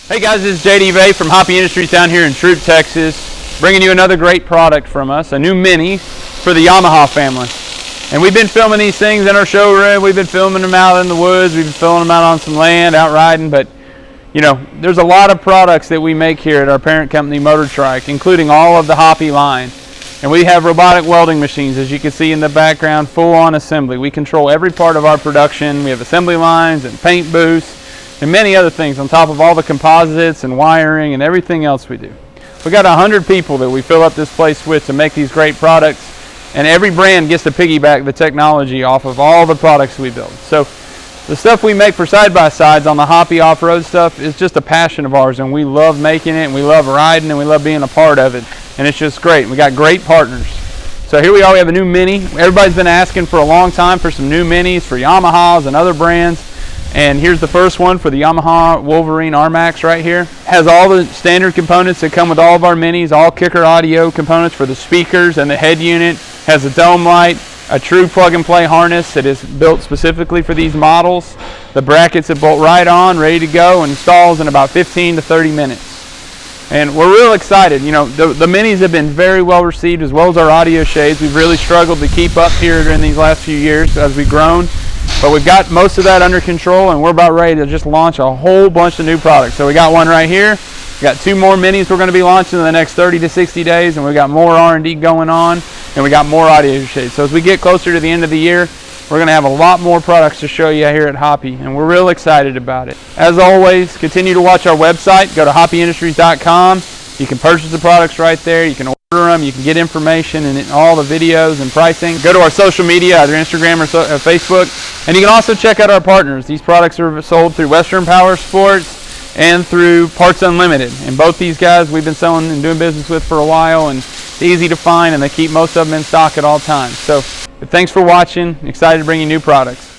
Hey guys, this is JD Bay from Hoppe Industries down here in Troop, Texas, bringing you another great product from us, a new Mini for the Yamaha family. And we've been filming these things in our showroom. We've been filming them out in the woods. We've been filming them out on some land, out riding. But you know, there's a lot of products that we make here at our parent company, Motor Trike, including all of the Hoppe line. And we have robotic welding machines, as you can see in the background, full-on assembly. We control every part of our production. We have assembly lines and paint booths and many other things on top of all the composites and wiring and everything else we do. We got 100 people that we fill up this place with to make these great products, and every brand gets to piggyback the technology off of all the products we build. So the stuff we make for side-by-sides on the Hoppe off-road stuff is just a passion of ours, and we love making it, and we love riding, and we love being a part of it, and it's just great. We got great partners. So here we are, we have a new Mini. Everybody's been asking for a long time for some new Minis for Yamahas and other brands. And here's the first one for the Yamaha Wolverine RMAX right here. Has all the standard components that come with all of our Minis, all kicker audio components for the speakers and the head unit. Has a dome light, a true plug-and-play harness that is built specifically for these models. The brackets that bolt right on, ready to go, and installs in about 15 to 30 minutes. And we're real excited. You know, the Minis have been very well received, as well as our audio shades. We've really struggled to keep up here in these last few years as we've grown. But we've got most of that under control, and we're about ready to just launch a whole bunch of new products. So we got one right here. We got 2 more Minis we're going to be launching in the next 30 to 60 days, and we got more R&D going on, and we got more audio shades. So as we get closer to the end of the year, we're going to have a lot more products to show you here at Hoppe, and we're real excited about it. As always, continue to watch our website. Go to hoppeindustries.com. You can purchase the products right there. You can order them. You can get information and all the videos and pricing. Go to our social media, either Instagram or Facebook. And you can also check out our partners. These products are sold through Western Powersports and through Parts Unlimited. And both these guys we've been selling and doing business with for a while, and it's easy to find, and they keep most of them in stock at all times. So thanks for watching. Excited to bring you new products.